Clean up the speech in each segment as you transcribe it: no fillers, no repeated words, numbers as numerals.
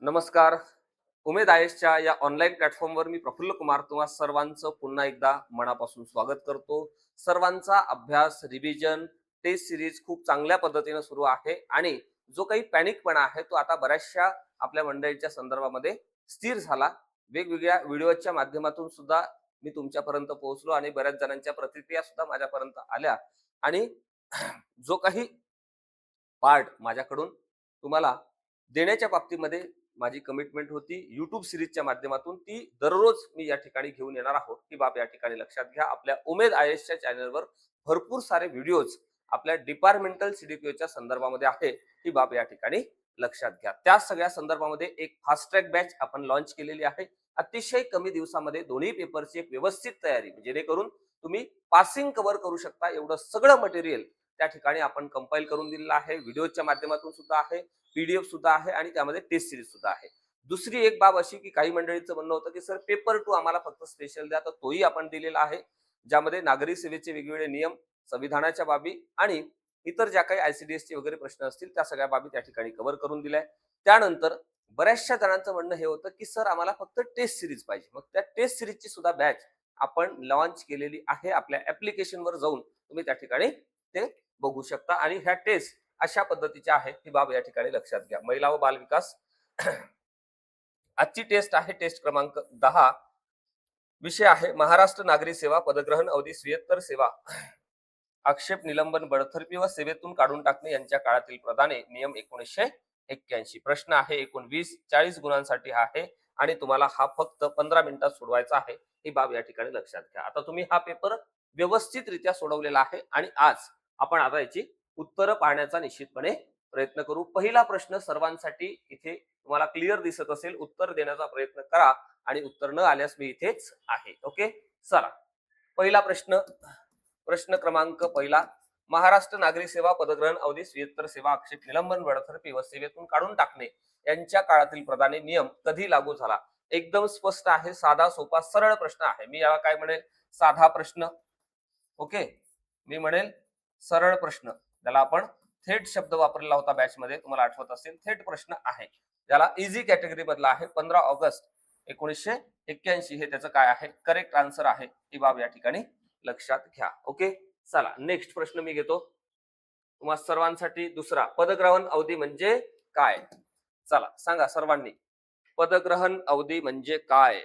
नमस्कार. उमेद आयएसच्या या ऑनलाईन प्लॅटफॉर्मवर मी प्रफुल्ल कुमार तुम्हा सर्वांचं पुन्हा एकदा मनापासून स्वागत करतो. सर्वांचा अभ्यास, रिव्हिजन, टेस्ट सिरीज खूप चांगल्या पद्धतीने सुरू आहे आणि जो काही पॅनिकपणा आहे तो आता बऱ्याचशा आपल्या मंडळीच्या संदर्भामध्ये स्थिर झाला. वेगवेगळ्या व्हिडिओच्या माध्यमातून सुद्धा मी तुमच्यापर्यंत पोहोचलो आणि बऱ्याच जणांच्या प्रतिक्रिया सुद्धा माझ्यापर्यंत आल्या आणि जो काही पार्ट माझ्याकडून तुम्हाला देण्याच्या बाबतीमध्ये माझी कमिटमेंट होती YouTube सिरीजच्या माध्यमातून, ती दररोज मी या ठिकाणी घेऊन येणार आहोत. ही बाब या ठिकाणी लक्षात घ्या. आपल्या उमेद आयएसच्या चॅनलवर भरपूर सारे व्हिडिओज आपल्या डिपार्टमेंटल सीडीपीओच्या संदर्भामध्ये आहे. ही बाब या ठिकाणी लक्षात घ्या. त्या सगळ्या संदर्भामध्ये एक फास्ट ट्रॅक बॅच आपण लॉन्च केलेली आहे. अतिशय कमी दिवसामध्ये दोन्ही पेपरची एक व्यवस्थित तयारी, जेणेकरून तुम्ही पासिंग कव्हर करू शकता एवढं सगळं मटेरियल त्या ठिकाणी आपण कंपाईल करून दिलेलं आहे. व्हिडिओच्या माध्यमातून सुद्धा आहे, पीडीएफ सुद्धा आहे आणि त्यामध्ये टेस्ट सिरीज सुद्धा आहे. दुसरी एक बाब अशी की काही मंडळींचं म्हणणं होतं की सर पेपर 2 आम्हाला फक्त स्पेशल द्या, तर तोही आपण दिलेला आहे, ज्यामध्ये नागरी सेवेचे वेगवेगळे नियम, संविधानाच्या बाबी आणि इतर ज्या काही आयसीडीएसचे वगैरे प्रश्न असतील त्या सगळ्या बाबी त्या ठिकाणी कव्हर करून दिल्या. त्यानंतर बऱ्याचशा जणांचं म्हणणं हे होतं की सर आम्हाला फक्त टेस्ट सिरीज पाहिजे. मग त्या टेस्ट सिरीजची सुद्धा बॅच आपण लॉन्च केलेली आहे. आपल्या ऍप्लिकेशनवर जाऊन तुम्ही त्या ठिकाणी ते बघू शकता आणि ह्या टेस्ट अशा पद्धतीच्या आहेत. ही बाब या ठिकाणी लक्षात घ्या. महिला व बाल विकास आजची टेस्ट आहे, टेस्ट क्रमांक 10. विषय आहे महाराष्ट्र नागरी सेवा पदग्रहण अवधी स्वीयत्तर सेवा आक्षेप, निलंबन, बडतर्फी व सेवेतून काढून टाकणे यांच्या काळातील प्रदाने नियम 1981. प्रश्न आहे एकूण 40 गुणांसाठी आहे आणि तुम्हाला हा फक्त 15 मिनिटात सोडवायचा आहे. ही बाब या ठिकाणी लक्षात घ्या. आता तुम्ही हा पेपर व्यवस्थितरित्या सोडवलेला आहे आणि आज आपण आता याची उत्तरं पाहण्याचा निश्चितपणे प्रयत्न करू. पहिला प्रश्न सर्वांसाठी इथे तुम्हाला क्लिअर दिसत असेल, उत्तर देण्याचा प्रयत्न करा आणि उत्तर न आल्यास मी इथेच आहे. ओके, चला पहिला प्रश्न. प्रश्न क्रमांक पहिला, महाराष्ट्र नागरी सेवा पदग्रहण अवधी स्वीयत्तर सेवा आक्षेप, निलंबन, बडतर्फी व सेवेतून काढून टाकणे यांच्या काळातील प्रदाने नियम कधी लागू झाला? एकदम स्पष्ट आहे, साधा सोपा सरळ प्रश्न आहे. मी याला काय म्हणेल? साधा प्रश्न. ओके, मी म्हणेल सरळ प्रश्न. त्याला आपण थेट शब्द वापरलेला होता बॅच मध्ये, तुम्हाला आठवत असेल. थेट प्रश्न आहे, त्याला इझी कॅटेगरी मधला आहे. 15 ऑगस्ट 1981 हे त्याचं काय आहे? करेक्ट आन्सर आहे. ही बाब या ठिकाणी लक्षात घ्या. ओके, चला नेक्स्ट प्रश्न मी घेतो तुम्हा सर्वांसाठी. दुसरा, पदग्रहण अवधी म्हणजे काय? चला सांगा सर्वांनी, पदग्रहण अवधी म्हणजे काय?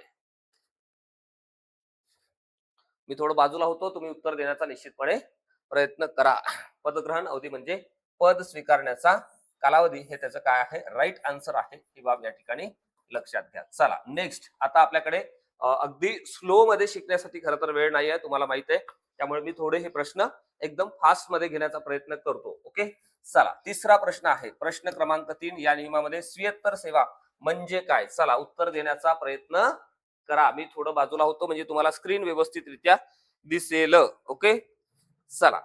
मी थोडं बाजूला होतो, तुम्ही उत्तर देण्याचा निश्चितपणे प्रयत्न करा. पदग्रहण अवधी म्हणजे पद स्वीकारण्याचा कालावधी, हे त्याचं काय आहे? राईट आन्सर आहे. ही बाब या ठिकाणी लक्षात घ्या. चला नेक्स्ट. आता आपल्याकडे अगदी स्लो मध्ये शिकण्यासाठी खरं तर वेळ नाहीये, तुम्हाला माहित आहे. त्यामुळे मी थोडे हे प्रश्न एकदम फास्ट मध्ये घेण्याचा प्रयत्न करतो. ओके, चला तिसरा प्रश्न आहे, प्रश्न क्रमांक 3. या नियमामध्ये स्वीयत्तर सेवा म्हणजे काय? चला उत्तर देण्याचा प्रयत्न करा. मी थोडं बाजूला होतो म्हणजे तुम्हाला स्क्रीन व्यवस्थितरित्या दिसेल. ओके, चला.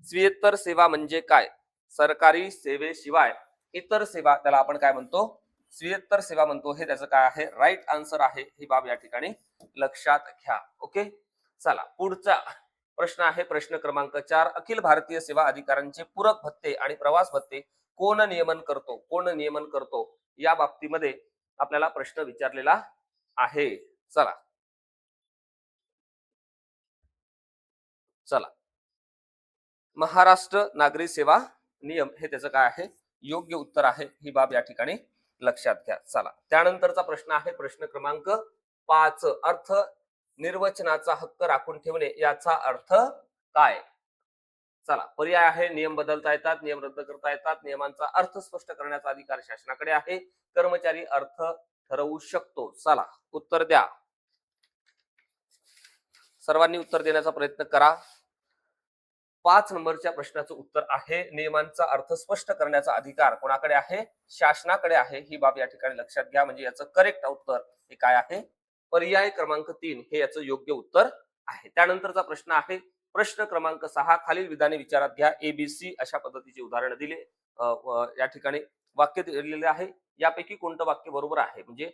स्वीयत्तर सेवा म्हणजे काय? सरकारी सेवेशिवाय इतर सेवा, त्याला आपण काय म्हणतो? स्वीयत्तर सेवा म्हणतो. हे त्याचं काय आहे? राईट आन्सर आहे. ही बाब या ठिकाणी लक्षात घ्या. ओके, चला पुढचा प्रश्न आहे, प्रश्न क्रमांक 4. अखिल भारतीय सेवा अधिकाऱ्यांचे पूरक भत्ते आणि प्रवास भत्ते कोण नियमन करतो? कोण नियमन करतो या बाबतीमध्ये आपल्याला प्रश्न विचारलेला आहे. चला चला, महाराष्ट्र नागरी सेवा नियम हे त्याचं काय आहे? योग्य उत्तर आहे. ही बाब या ठिकाणी लक्षात घ्या. चला त्यानंतरचा प्रश्न आहे, प्रश्न क्रमांक 5. अर्थ निर्वचनाचा हक्क राखून ठेवणे याचा अर्थ काय? चला पर्याय आहे, नियम बदलता येतात, नियम रद्द करता येतात, नियमांचा अर्थ स्पष्ट करण्याचा अधिकार शासनाकडे आहे, कर्मचारी अर्थ ठरवू शकतो. चला उत्तर द्या. सर्वांनी उत्तर देण्याचा प्रयत्न करा. 5 नंबरच्या प्रश्नाचं उत्तर आहे, नियमांचा अर्थ स्पष्ट करण्याचा अधिकार कोणाकडे आहे? शासनाकडे आहे. ही बाब या ठिकाणी लक्षात घ्या. म्हणजे याचं करेक्ट उत्तर हे काय आहे? पर्याय क्रमांक 3 हे याचं योग्य उत्तर आहे. त्यानंतरचा प्रश्न आहे, प्रश्न क्रमांक 6. खालील विधाने विचारात घ्या. एबीसी अशा पद्धतीचे उदाहरण दिले, या ठिकाणी वाक्य दिलेले आहे. यापैकी कोणतं वाक्य बरोबर आहे? म्हणजे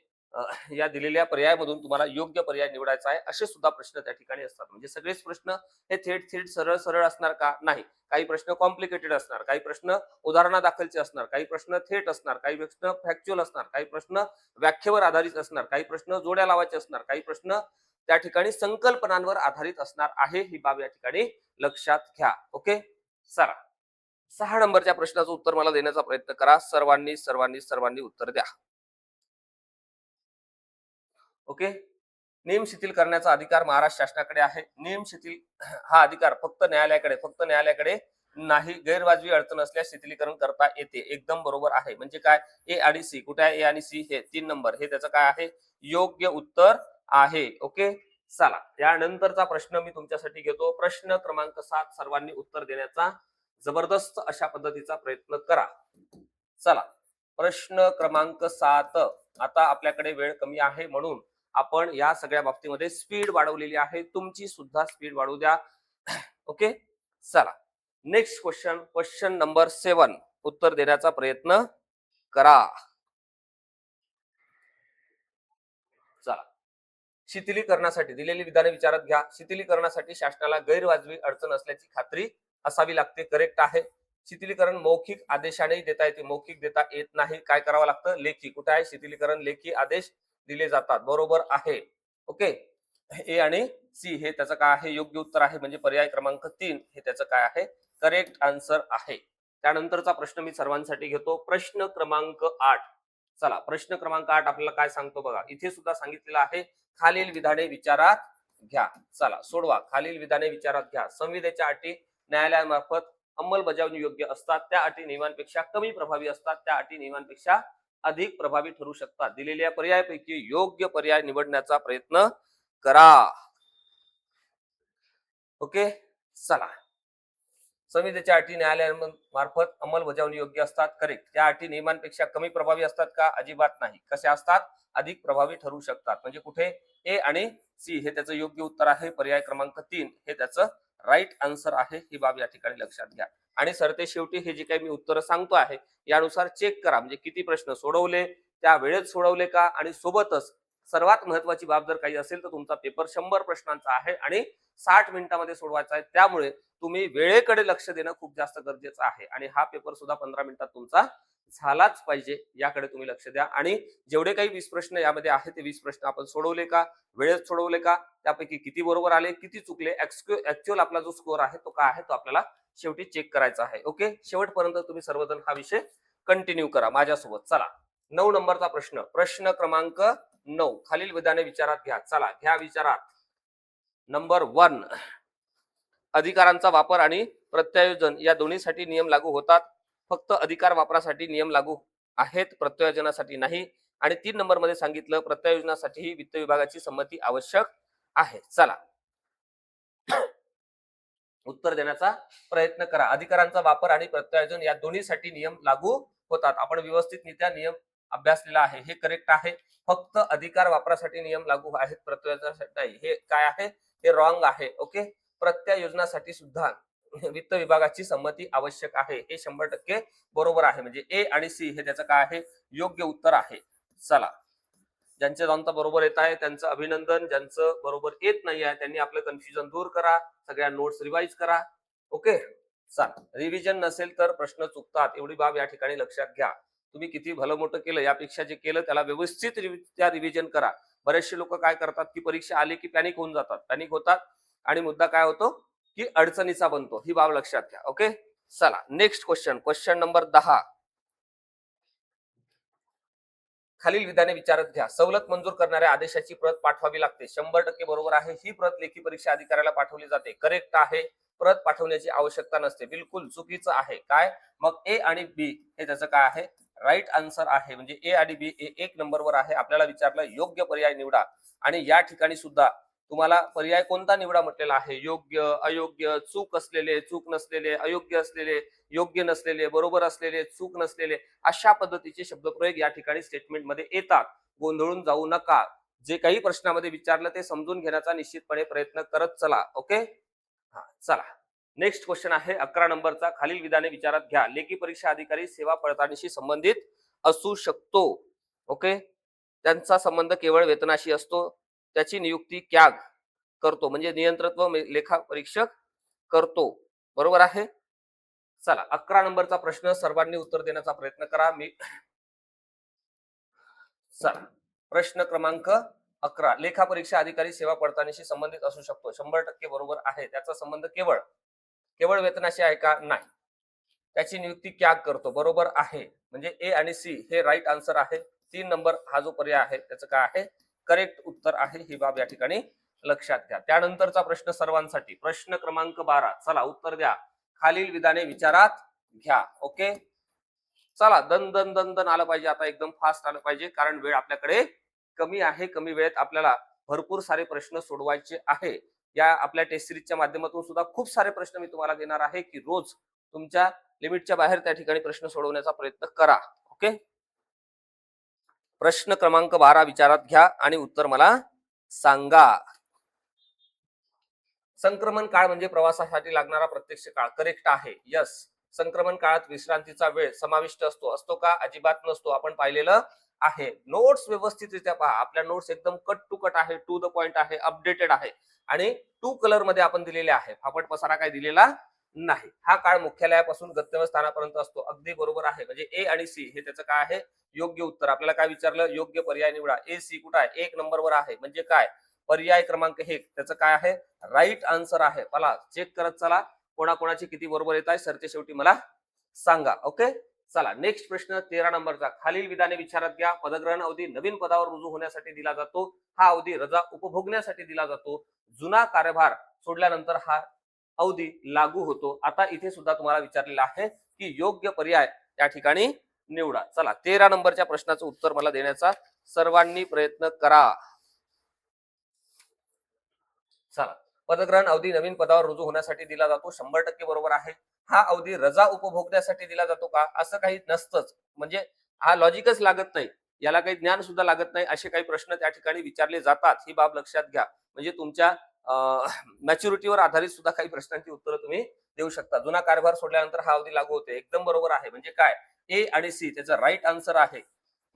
या दिलेल्या पर्यायामधून तुम्हाला योग्य पर्याय निवडायचा आहे, असे सुद्धा प्रश्न त्या ठिकाणी असतात. म्हणजे सगळेच प्रश्न हे थेट थेट सरळ सरळ असणार का? नाही. काही प्रश्न कॉम्प्लिकेटेड असणार, काही प्रश्न उदाहरणादाखलचे असणार, काही प्रश्न थेट असणार, काही प्रश्न फॅक्च्युअल असणार, काही प्रश्न व्याख्येवर आधारित असणार, काही प्रश्न जोड्या लावायचे असणार, काही प्रश्न त्या ठिकाणी संकल्पनांवर आधारित असणार आहे. ही बाब या ठिकाणी लक्षात घ्या. ओके, चला 6 नंबरच्या प्रश्नाचं उत्तर मला देण्याचा प्रयत्न करा. सर्वांनी सर्वांनी सर्वांनी उत्तर द्या. ओके, नियम शिथिल करण्याचा अधिकार महाराष्ट्र शासनाकडे आहे. नियम शिथिल हा अधिकार फक्त न्यायालयाकडे नाही. गैरवाजवी अडचण असल्यास शिथिलीकरण करता येते. एकदम बरोबर आहे. म्हणजे काय, ए आणि सी कुठे आहे? ए आणि सी हे 3 नंबर हे त्याचं काय आहे? योग्य उत्तर आहे. ओके, चला यानंतरचा प्रश्न मी तुमच्यासाठी घेतो. प्रश्न क्रमांक 7. सर्वांनी उत्तर देण्याचा जबरदस्त अशा पद्धतीचा प्रयत्न करा. चला प्रश्न क्रमांक 7. आता आपल्याकडे वेळ कमी आहे म्हणून आपण या सगळ्या बाबतीमध्ये स्पीड वाढवलेली आहे. तुमची सुद्धा स्पीड वाढवू द्या. ओके, चला नेक्स्ट क्वेश्चन नंबर 7 उत्तर देण्याचा प्रयत्न करा. चला, शिथिलीकरणासाठी दिलेली विधाने विचारात घ्या. शिथिलीकरणासाठी शासनाला गैरवाजवी अडचण असल्याची खात्री असावी लागते. करेक्ट आहे. शिथिलीकरण मौखिक आदेशाने देता येते. मौखिक देता येत नाही. काय करावं लागतं? लेखी. कुठे आहे? शिथिलीकरण लेखी आदेश दिले जातात. बरोबर आहे. ओके, ए आणि सी हे त्याचं काय आहे? योग्य उत्तर आहे. म्हणजे पर्याय क्रमांक 3 हे त्याचं काय आहे? करेक्ट आन्सर आहे. त्यानंतरचा प्रश्न मी सर्वांसाठी घेतो. प्रश्न क्रमांक 8. चला प्रश्न क्रमांक 8 आपल्याला काय सांगतो बघा. इथे सुद्धा सांगितलेलं आहे खालील विधाने विचारात घ्या. चला सोडवा. खालील विधाने विचारात घ्या. संविधेच्या अटी न्यायालयामार्फत अंमलबजावणी योग्य असतात. त्या अटी नियमांपेक्षा कमी प्रभावी असतात. त्या अटी नियमांपेक्षा अधिक प्रभावी ठरू शकतात. दिलेल्या पर्यायापैकी योग्य पर्याय निवडण्याचा प्रयत्न करा. ओके, चला संविधेच्या अटी न्यायालयामार्फत अंमलबजावणी योग्य असतात. करेक्ट. त्या अटी नियमांपेक्षा कमी प्रभावी असतात का? अजिबात नाही. कशा असतात? अधिक प्रभावी ठरू शकतात. म्हणजे कुठे? ए आणि सी हे त्याचं योग्य उत्तर आहे. पर्याय क्रमांक 3 हे त्याचं राईट आन्सर आहे. ही बाब या ठिकाणी लक्षात घ्या. आणि सरते शेवटी हे जे काही मी उत्तर सांगतो आहे यानुसार चेक करा. म्हणजे किती प्रश्न सोडवले, त्या वेळेत सोडवले का, आणि सोबतच सर्वात महत्वाची बाब जर काही असेल तर तुमचा पेपर 100 प्रश्नांचा आहे आणि 60 मिनिटांमध्ये सोडवायचा आहे. त्यामुळे तुम्ही वेळेकडे लक्ष देणं खूप जास्त गरजेचं आहे. आणि हा पेपर सुद्धा 15 मिनिटात तुमचा झालाच पाहिजे, याकडे तुम्ही लक्ष द्या. आणि जेवढे काही 20 प्रश्न यामध्ये आहेत ते 20 प्रश्न आपण सोडवले का, वेळेत सोडवले का, त्यापैकी किती बरोबर आले, किती चुकले, ऍक्च्युअल आपला जो स्कोअर आहे तो काय आहे तो आपल्याला शेवटी चेक करायचा आहे. ओके, शेवटपर्यंत तुम्ही सर्वजण हा विषय कंटिन्यू करा माझ्यासोबत. चला 9 नंबरचा प्रश्न. प्रश्न क्रमांक 9. खालील विधाने विचारात घ्या. चला घ्या विचारात. नंबर 1. अधिकारांचा वापर आणि प्रत्यायोजन या दोन्हीसाठी नियम लागू होतात. फक्त अधिकार वापरासाठी नियम लागू आहेत, प्रत्यायोजनासाठी नाही. आणि 3 नंबर मध्ये सांगितलं प्रत्यायोजनासाठीही वित्त विभागाची संमती आवश्यक आहे. चला उत्तर देण्याचा प्रयत्न करा. अधिकारांचा वापर आणि प्रत्यायोजन या दोन्हीसाठी नियम लागू होतात. आपण व्यवस्थितरित्या नियम अभ्यासलेला आहे. हे करेक्ट आहे. फक्त अधिकार वापरासाठी नियम लागू आहेत, प्रत्यायोजनासाठी नाही. हे काय आहे? हे रॉंग आहे. ओके, प्रत्यायोजनासाठी सुद्धा वित्त विभागाची संमती आवश्यक आहे. हे 100% बरोबर आहे. म्हणजे ए आणि सी हे त्याचं काय आहे? योग्य उत्तर आहे. चला ज्यांचे जाणता बरोबर येत आहे त्यांचं अभिनंदन. ज्यांचं बरोबर येत नाही आहे त्यांनी आपलं कन्फ्युजन दूर करा. सगळ्या नोट्स रिवाइज करा. ओके, चला रिव्हिजन नसेल तर प्रश्न चुकतात, एवढी बाब या ठिकाणी लक्षात घ्या. तुम्ही किती भलं मोठं केलं यापेक्षा जे केलं त्याला व्यवस्थित त्या रिव्हिजन करा. बरेचसे लोक काय करतात की परीक्षा आली की पॅनिक होऊन जातात, पॅनिक होतात आणि मुद्दा काय होतो की अडचणीचा बनतो. ही बाब लक्षात घ्या. ओके, चला नेक्स्ट क्वेश्चन नंबर 10. खालील विधाने विचारात घ्या. सवलत मंजूर करणाऱ्या आदेशाची प्रत पाठवावी लागते. 100% बरोबर आहे. ही प्रत लेखी परीक्षा अधिकाऱ्याला पाठवली जाते. करेक्ट आहे. प्रत पाठवण्याची आवश्यकता नसते. बिलकुल चुकीचं आहे. काय मग? ए आणि बी हे त्याचं काय आहे? राईट आन्सर आहे. म्हणजे ए आणि बी हे 1 नंबरवर आहे. आपल्याला विचारलं योग्य पर्याय निवडा आणि या ठिकाणी सुद्धा तुम्हाला पर्याय कोणता निवडा म्हटलेला आहे? योग्य, अयोग्य, चूक असलेले, चूक नसलेले, अयोग्य असलेले, योग्य नसलेले, बरोबर असलेले, चूक नसलेले, अशा पद्धतीचे शब्दप्रयोग या ठिकाणी स्टेटमेंट मध्ये येतात. गोंधळून जाऊ नका. जे काही प्रश्नामध्ये विचारलं ते समजून घेण्याचा निश्चितपणे प्रयत्न करत चला. ओके, हा चला नेक्स्ट क्वेश्चन आहे 11 नंबरचा. खालील विधाने विचारात घ्या. लेखी परीक्षा अधिकारी सेवा पडताळणीशी संबंधित असू शकतो. ओके, त्यांचा संबंध केवळ वेतनाशी असतो. त्याची नियुक्ती कॅग करतो, म्हणजे नियंत्रत्व लेखा परीक्षक करतो. बरोबर आहे. चला 11 नंबरचा प्रश्न सर्वांनी उत्तर देण्याचा प्रयत्न करा. चला प्रश्न क्रमांक 11, लेखा परीक्षा अधिकारी सेवा पडताळणीशी संबंधित असू शकतो. 100% बरोबर आहे. त्याचा संबंध केवळ केवळ वेतनाशी आहे का? नाही. त्याची नियुक्ती कॅग करतो, बरोबर आहे. म्हणजे ए आणि सी हे राईट आन्सर आहे. 3 नंबर हा जो पर्याय आहे त्याचं काय आहे? करेक्ट उत्तर आहे. ही बाब या ठिकाणी लक्षात घ्या. त्यानंतरचा प्रश्न सर्वांसाठी, प्रश्न क्रमांक 12. चला उत्तर द्या. खालील विधाने विचारात घ्या. ओके, चला दन दन दन दन आलं पाहिजे, आता एकदम फास्ट आलं पाहिजे, कारण वेळ आपल्याकडे कमी आहे. कमी वेळेत आपल्याला भरपूर सारे प्रश्न सोडवायचे आहे. या आपल्या टेस्ट सिरीजच्या माध्यमातून सुद्धा खूप सारे प्रश्न मी तुम्हाला देणार आहे की रोज तुमच्या लिमिटच्या बाहेर त्या ठिकाणी प्रश्न सोडवण्याचा प्रयत्न करा. ओके, प्रश्न क्रमांक 12 विचारात घ्या आणि उत्तर मला सांगा. संक्रमण काळ म्हणजे प्रवासासाठी लागणारा प्रत्यक्ष काळ. करेक्ट आहे. यस, संक्रमण काळात विश्रांतीचा वेळ समाविष्ट असतो. असतो का? अजिबात नसतो. आपण पाहिलेलं आहे. नोट्स व्यवस्थितरित्या पहा. आपल्या नोट्स एकदम कट टू कट आहे, टू द पॉइंट आहे, अपडेटेड आहे आणि 2 कलर मध्ये आपण दिलेले आहे. फापट पसारा काय दिलेला नाही. हा काळ मुख्यालयापासून गंतव्यस्थानापर्यंत असतो. अगदी बरोबर आहे. म्हणजे ए आणि सी हे त्याचं काय आहे? योग्य उत्तर. आपल्याला काय विचारलं? योग्य पर्याय निवडा. ए सी कुठं आहे? 1 नंबरवर आहे. म्हणजे काय? पर्याय क्रमांक 1 त्याचं काय आहे? राईट आन्सर आहे. मला चेक करत चला कोणाकोणाची किती बरोबर येत आहे. सरते शेवटी मला सांगा. ओके, चला नेक्स्ट प्रश्न 13 नंबरचा. खालील विधाने विचारात घ्या. पदग्रहण अवधी नवीन पदावर रुजू होण्यासाठी दिला जातो. हा अवधी रजा उपभोगण्यासाठी दिला जातो. जुना कार्यभार सोडल्यानंतर हा अवधी लागू होतो. आता इथे सुद्धा तुम्हाला विचारलेलं आहे की योग्य पर्याय त्या ठिकाणी निवडा. चला 13 नंबरच्या प्रश्नाचं उत्तर मला देण्याचा सर्वांनी प्रयत्न करा. चला, पदग्रहण अवधी नवीन पदावर रुजू होण्यासाठी दिला जातो. 100% बरोबर आहे. हा अवधी रजा उपभोगण्यासाठी दिला जातो का? असं काही नसतंच. म्हणजे हा लॉजिकच लागत नाही, याला काही ज्ञान सुद्धा लागत नाही, असे काही प्रश्न त्या ठिकाणी विचारले जातात. ही बाब लक्षात घ्या. म्हणजे तुमच्या मॅच्युरिटीवर आधारित सुद्धा काही प्रश्नांची उत्तरं तुम्ही देऊ शकता. जुना कारभार सोडल्यानंतर हा अवधी लागू होते. एकदम बरोबर आहे. म्हणजे काय? ए आणि सी त्याचं राईट आन्सर आहे.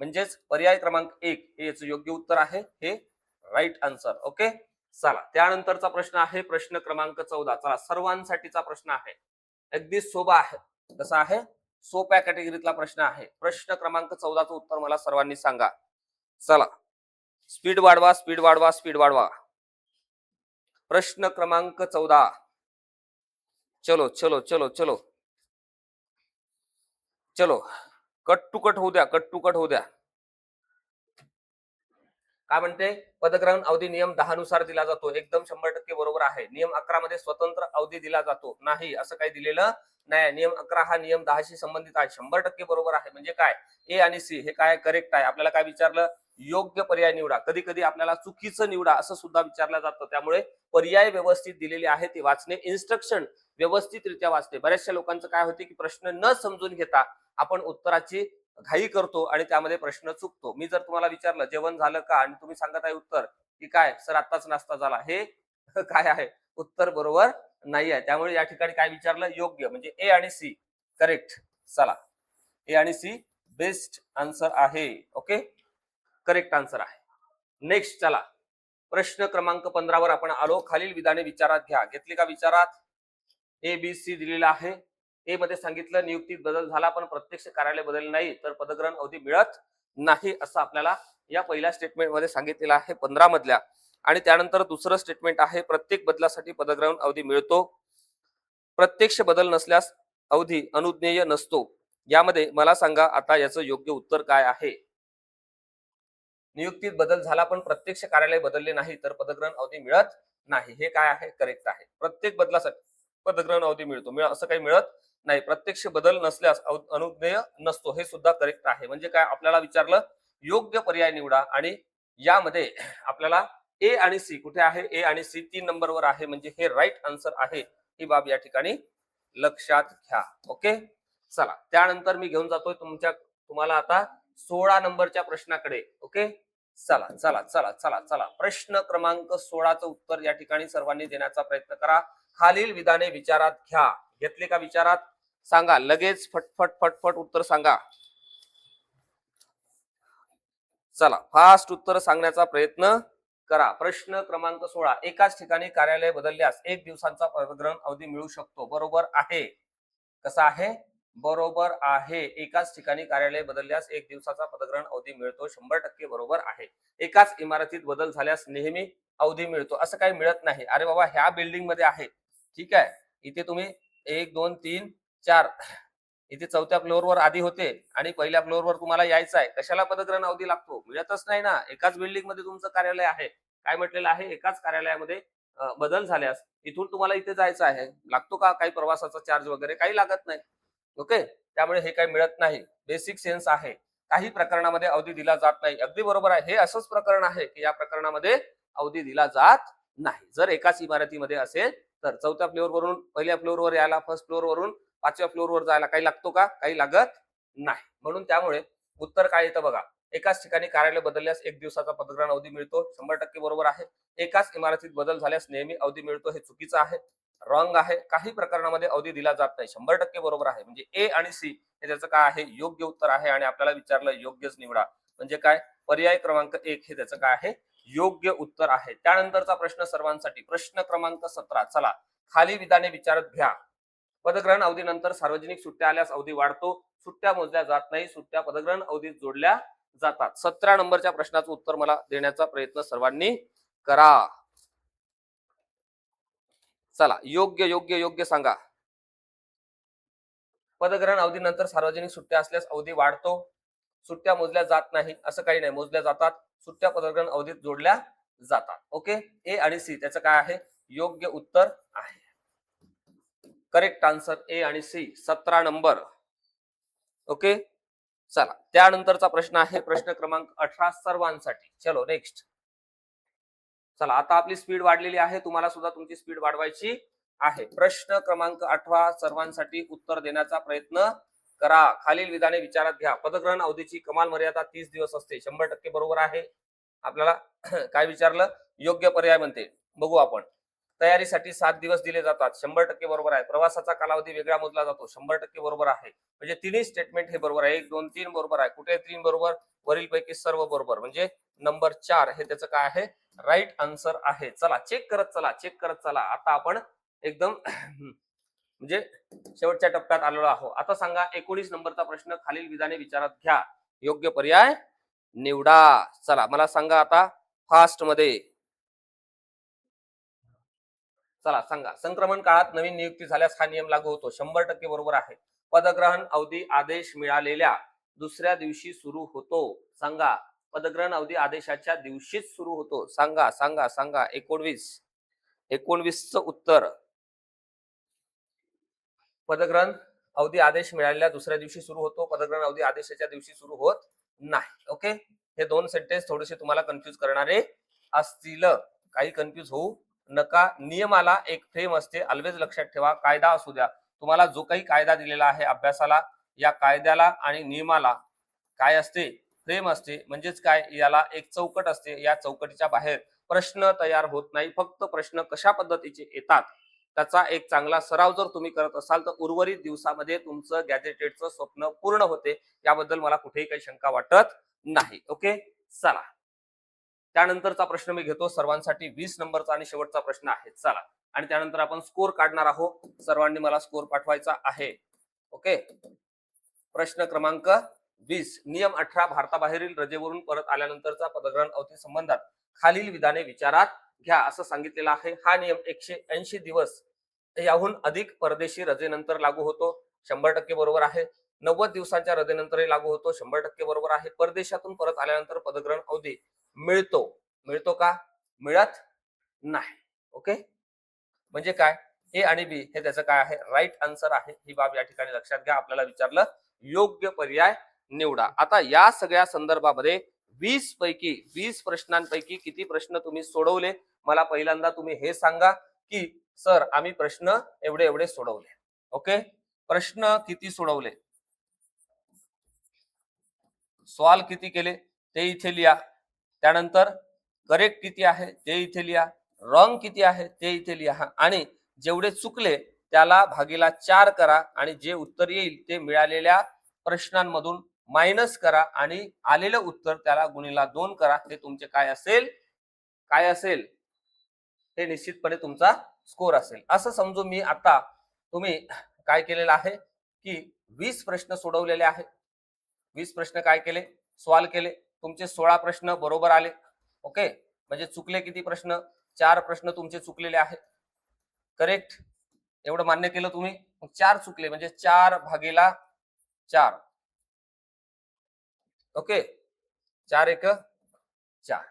म्हणजेच पर्याय क्रमांक 1 हे याचं योग्य उत्तर आहे. हे राईट आन्सर. ओके, चला त्यानंतरचा प्रश्न आहे प्रश्न क्रमांक 14. चला सर्वांसाठीचा प्रश्न आहे. अगदी सोपा आहे. कसा आहे? सोप्या कॅटेगरीतला प्रश्न आहे. प्रश्न क्रमांक 14चं उत्तर मला सर्वांनी सांगा. चला स्पीड वाढवा, स्पीड वाढवा, स्पीड वाढवा. प्रश्न क्रमांक 14. चलो चलो चलो चलो चलो, कट टू कट होऊ द्या, कट टू कट होऊ द्या. काय म्हणते? पदग्रहण अवधी नियम 10 नुसार दिला जातो. एकदम 100% बरोबर आहे. नियम 11 मध्ये स्वतंत्र अवधी दिला जातो नाही, असं काही दिलेलं नाही. नियम 11 हा नियम 10 शी संबंधित आहे. 100% बरोबर आहे. म्हणजे काय? ए आणि सी हे काय करेक्ट आहे. आपल्याला काय विचारलं? योग्य पर्याय निवडा. कधी कधी आपल्याला चुकीचं निवडा असं सुद्धा विचारलं जातं. त्यामुळे पर्याय व्यवस्थित दिलेले आहे ते वाचणे, इन्स्ट्रक्शन व्यवस्थितरित्या वाचणे. बऱ्याचशा लोकांचं काय होते की प्रश्न न समजून घेता आपण उत्तराची घाई करतो आणि त्यामध्ये प्रश्न चुकतो. मी जर तुम्हाला विचारलं जेवण झालं का आणि तुम्ही सांगत आहे उत्तर की काय सर आत्ताच नाश्ता झाला, हे काय आहे? उत्तर बरोबर नाही आहे. त्यामुळे या ठिकाणी काय विचारलं? योग्य, म्हणजे ए आणि सी करेक्ट. चला ए आणि सी बेस्ट आन्सर आहे. ओके, करेक्ट आन्सर आहे. नेक्स्ट चला प्रश्न क्रमांक 15 वर आपण आलो. खालील विधाने विचारात घ्या. घेतली का विचारात? ए बी सी दिलेला आहे. ए मध्ये सांगितलं नियुक्तीत बदल झाला पण प्रत्यक्ष कार्यालय बदल नाही तर पदग्रहण अवधी मिळत नाही, असं आपल्याला या पहिल्या स्टेटमेंट मध्ये सांगितलेलं आहे 15 मधल्या. आणि त्यानंतर दुसरं स्टेटमेंट आहे प्रत्येक बदलासाठी पदग्रहण अवधी मिळतो. प्रत्यक्ष बदल नसल्यास अवधी अनुज्ञेय नसतो. यामध्ये मला सांगा आता याचं योग्य उत्तर काय आहे? नियुक्तीत बदल झाला पण प्रत्यक्ष कार्यालय बदलले नाही तर पदग्रहण अवधी मिळत नाही. हे काय आहे? करेक्ट आहे. प्रत्येक बदलासाठी पदग्रहण अवधी मिळतो, असं काही मिळत नाही. प्रत्यक्ष बदल नसल्यास अनुज्ञेय नसतो, हे सुद्धा करेक्ट आहे. म्हणजे काय? आपल्याला विचारलं योग्य पर्याय निवडा आणि यामध्ये आपल्याला ए आणि सी कुठे आहे? ए आणि सी 3 नंबरवर आहे, म्हणजे हे राईट आन्सर आहे. ही बाब या ठिकाणी लक्षात घ्या. ओके, चला त्यानंतर मी घेऊन जातोय तुम्हाला आता 16 नंबरच्या प्रश्नाकडे. ओके, चला चला चला चला चला प्रश्न क्रमांक 16चं उत्तर या ठिकाणी सर्वांनी देण्याचा प्रयत्न करा. खालील विधाने विचारात घ्या. घेतले का विचारात? सांगा लगेच, फटफट फटफट उत्तर सांगा. चला फास्ट उत्तर सांगण्याचा प्रयत्न करा. प्रश्न क्रमांक 16, एकाच ठिकाणी कार्यालय बदलल्यास 1 दिवसांचा पदग्रहण अवधी मिळू शकतो. बरोबर आहे. कसा आहे? बरोबर आहे. एकाच ठिकाणी कार्यालय बदलल्यास 1 दिवसाचा पदग्रहण अवधी मिळतो. 100% बरोबर आहे. एकाच इमारतीत बदल झाल्यास नेहमी अवधी मिळतो. असं काही मिळत नाही. अरे बाबा, ह्या बिल्डिंग मध्ये आहे, ठीक आहे, इथे तुम्ही 1 2 3 4 इथे 4थ्या फ्लोअरवर आधी होते आणि पहिल्या फ्लोअरवर तुम्हाला यायचं आहे. कशाला पदग्रहण अवधी लागतो? मिळतच नाही ना. एकाच बिल्डिंग मध्ये तुमचं कार्यालय आहे. काय म्हटलेलं आहे? एकाच कार्यालयामध्ये बदल झाल्यास इथून तुम्हाला इथे जायचं आहे. लागतो का काही प्रवासाचा चार्ज वगैरे? काही लागत नाही. ओके, त्यामुळे हे काही मिळत नाही. बेसिक सेन्स आहे. काही प्रकरणामध्ये अवधी दिला जात नाही. अगदी बरोबर आहे. हे असंच प्रकरण आहे की या प्रकरणामध्ये अवधी दिला जात नाही. जर एकाच इमारतीमध्ये असेल तर 4थ्या फ्लोअरवरून पहिल्या फ्लोअरवर यायला, फर्स्ट फ्लोअरवरून 5व्या फ्लोअरवर जायला काही लागतो का? काही लागत नाही. म्हणून त्यामुळे उत्तर काय येतं बघा. एकाच ठिकाणी कार्यालय बदलल्यास 1 दिवसाचा पदग्रहण अवधी मिळतो. 100% बरोबर आहे. एकाच इमारतीत बदल झाल्यास नेहमी अवधी मिळतो, हे चुकीचं आहे. रॉंग आहे. काही प्रकरणामध्ये अवधी दिला जात नाही. 100% बरोबर आहे. म्हणजे ए आणि सी हे त्याचं काय आहे? योग्य उत्तर आहे. आणि आपल्याला विचारलं योग्यच निवडा. म्हणजे काय? पर्याय क्रमांक 1 हे त्याचं काय आहे? योग्य उत्तर आहे. त्यानंतरचा प्रश्न सर्वांसाठी, प्रश्न क्रमांक 17. चला खाली विधाने विचारत घ्या. पदग्रहण अवधीनंतर सार्वजनिक सुट्ट्या आल्यास अवधी वाढतो. सुट्ट्या मोजल्या जात नाही. सुट्ट्या पदग्रहण अवधीत जोडल्या जातात. 17 नंबरच्या प्रश्नाचं उत्तर मला देण्याचा प्रयत्न सर्वांनी करा. चला योग्य योग्य योग्य सांगा. पदग्रहण अवधीनंतर सार्वजनिक सुट्ट्या असल्यास अवधी वाढतो. सुट्ट्या मोजल्या जात नाही. असं काही नाही, मोजल्या जातात. सुट्ट्या पदग्रहण अवधीत जोडल्या जातात. ओके, ए आणि सी त्याचं काय आहे? योग्य उत्तर आहे. करेक्ट आन्सर ए आणि सी, 17 नंबर. ओके, चला त्यानंतरचा प्रश्न आहे प्रश्न क्रमांक 18 सर्वांसाठी. चलो नेक्स्ट. चला आता आपली स्पीड वाढलेली आहे. तुम्हाला सुद्धा तुमची स्पीड वाढवायची आहे. प्रश्न क्रमांक 18 सर्वांसाठी उत्तर देण्याचा प्रयत्न करा. खालील विधाने विचारात घ्या. पदग्रहण अवधीची कमाल मर्यादा 30 दिवस असते. 100% बरोबर आहे. आपल्याला काय विचारलं? योग्य पर्याय म्हणते. बघू आपण. तयारीसाठी 7 दिवस दिले जातात. 100% बरोबर आहे. प्रवासाचा कालावधी वेगळा मोजला जातो. 100% बरोबर आहे. म्हणजे तिन्ही स्टेटमेंट हे बरोबर आहे. 1 2 3 बरोबर आहे. कुठे 3 बरोबर? वरील पैकी सर्व बरोबर. म्हणजे नंबर 4 हे त्याचं काय आहे? राईट आन्सर आहे. चला चेक करत चला, चेक करत चला. आता आपण एकदम म्हणजे शेवटच्या टप्प्यात आलेलो आहोत. आता सांगा 19 नंबरचा प्रश्न. खालील विधाने विचारात घ्या. योग्य पर्याय निवडा. चला मला सांगा आता फास्ट मध्ये. चला सांगा. संक्रमण काळात नवीन नियुक्ती झाल्यास हा नियम लागू होतो. 100% बरोबर आहे. पदग्रहण अवधी आदेश मिळालेल्या दुसऱ्या दिवशी सुरू होतो. सांगा. पदग्रहण अवधी आदेशाच्या दिवशीच सुरू होतो. सांगा सांगा सांगा. 19 उत्तर. पदग्रहण अवधी आदेश मिळालेल्या दुसऱ्या दिवशी सुरू होतो. पदग्रहण अवधी आदेशाच्या दिवशी सुरू होत नाही. ओके, हे दोन सेंटेन्स थोडेसे तुम्हाला कन्फ्युज करणारे असतील. काही कन्फ्युज होऊ नका. नियमाला एक फ्रेम असते. ऑलवेज लक्षात ठेवा. कायदा असू द्या, तुम्हाला जो काही कायदा दिलेला आहे अभ्यासाला, या कायद्याला आणि नियमाला काय असते? फ्रेम असते. म्हणजेच काय? याला एक चौकट असते. या चौकटीच्या बाहेर प्रश्न तयार होत नाही. फक्त प्रश्न कशा पद्धतीचे येतात त्याचा एक चांगला सराव जर तुम्ही करत असाल तर उर्वरित दिवसामध्ये तुमचं गॅजेटेडचं स्वप्न पूर्ण होते. याबद्दल मला कुठेही काही शंका वाटत नाही. ओके, चला त्यानंतरचा प्रश्न मी घेतो सर्वांसाठी. 20 नंबरचा आणि शेवटचा प्रश्न आहे. चला, आणि त्यानंतर आपण स्कोर काढणार आहोत. सर्वांनी मला स्कोर पाठवायचा आहे. ओके, प्रश्न क्रमांक 20. नियम 18. भारताबाहेरील रजेवरून परत आल्यानंतरचा पदग्रहण अवधी संबंधात खालील विधाने विचारात घ्या असं सांगितलेलं आहे. हा नियम 180 दिवस याहून अधिक परदेशी रजेनंतर लागू होतो. 100% बरोबर आहे. 90 दिवसांच्या रजेनंतरही लागू होतो. 100% बरोबर आहे. परदेशातून परत आल्यानंतर पदग्रहण अवधी मिळतो. मिळतो का? मिळत नाही. ओके, म्हणजे काय? ए आणि बी हे त्याचं काय आहे? राईट आन्सर आहे. ही बाब या ठिकाणी लक्षात घ्या. आपल्याला विचारलं योग्य पर्याय निवडा. आता या सगळ्या संदर्भामध्ये 20 प्रश्नांपैकी किती प्रश्न तुम्ही सोडवले? मला पहिल्यांदा तुम्ही हे सांगा की सर आम्ही प्रश्न एवढे एवढे सोडवले. ओके, प्रश्न किती सोडवले? सॉल्व किती केले ते इथे लिहा. त्यानंतर करेक्ट किती आहे ते इथे लिहा. रॉंग किती आहे ते इथे लिहा. आणि जेवढे चुकले त्याला भागीला 4 करा आणि जे उत्तर येईल ते मिळालेल्या प्रश्नांमधून मायनस करा आणि आलेलं उत्तर त्याला गुणिला 2 करा. ते तुमचे काय असेल, काय असेल हे निश्चितपणे तुमचा स्कोर असेल. असं समजून मी आता तुम्ही काय केलेलं आहे की 20 प्रश्न सोडवलेले आहेत. 20 प्रश्न काय केले, सॉल्व केले. तुमचे 16 प्रश्न बरोबर आले. ओके, म्हणजे चुकले किती प्रश्न, 4 प्रश्न तुमचे चुकलेले आहेत. करेक्ट, एवढं मान्य केलं तुम्ही. 4 चुकले म्हणजे 4 भागीला 4. ओके, 4 एक 4.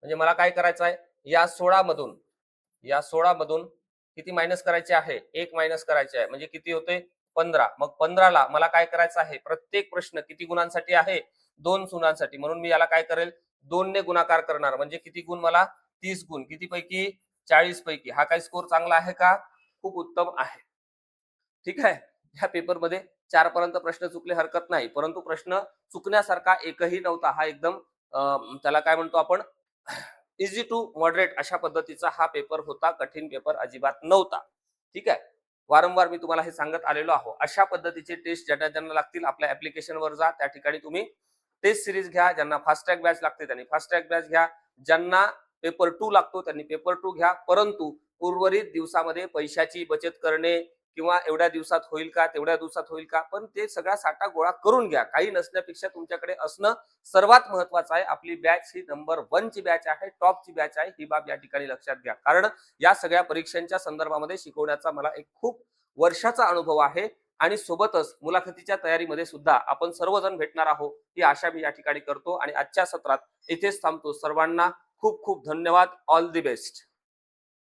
म्हणजे मला काय करायचं आहे, या 16 मधून किती मायनस करायचे आहे, 1 मायनस करायचे आहे. म्हणजे किती होते, 15. मग 15ला मला काय करायचं आहे, प्रत्येक प्रश्न किती गुणांसाठी आहे, 2 गुणांसाठी. म्हणून मी याला काय करेल, 2 ने गुणाकार करणार. म्हणजे किती गुण, मला 30 गुण. किती पैकी, 40 पैकी. हा काय स्कोर चांगला आहे का, खूप उत्तम आहे. ठीक आहे. ह्या पेपरमध्ये 4 पर्यंत प्रश्न चुकले हरकत नाही, परंतु प्रश्न चुकण्यासारखा एकही नव्हता. हा एकदम त्याला काय म्हणतो आपण, इझी टू मॉडरेट अशा पद्धतीचा हा पेपर होता. कठीण पेपर अजिबात नव्हता. ठीक आहे. वारंवार मी तुम्हाला हे सांगत आलेलो आहो. अशा पद्धतीचे टेस्ट ज्यांना ज्यांना लागतील आपल्या ऍप्लिकेशनवर जा, त्या ठिकाणी तुम्ही टेस्ट सिरीज घ्या. ज्यांना फास्ट ट्रॅक बॅच लागते त्यांनी फास्ट ट्रॅक बॅच घ्या. ज्यांना पेपर 2 लागतो त्यांनी पेपर 2 घ्या. परंतु उर्वरित दिवसामध्ये पैशाची बचत करणे किंवा एवढ्या दिवसात होईल का, तेवढ्या दिवसात होईल का, पण ते सगळा साठा गोळा करून घ्या. काही नसण्यापेक्षा तुमच्याकडे असणं सर्वात महत्वाचं आहे. आपली बॅच ही नंबर 1 ची बॅच आहे, टॉपची बॅच आहे. ही बाब या ठिकाणी लक्षात घ्या. कारण या सगळ्या परीक्षांच्या संदर्भामध्ये शिकवण्याचा मला एक खूप वर्षाचा अनुभव आहे आणि सोबतच मुलाखतीच्या तयारीमध्ये सुद्धा आपण सर्वजण भेटणार आहोत ही आशा मी या ठिकाणी करतो आणि आजच्या सत्रात इथेच थांबतो. सर्वांना खूप खूप धन्यवाद. All the best.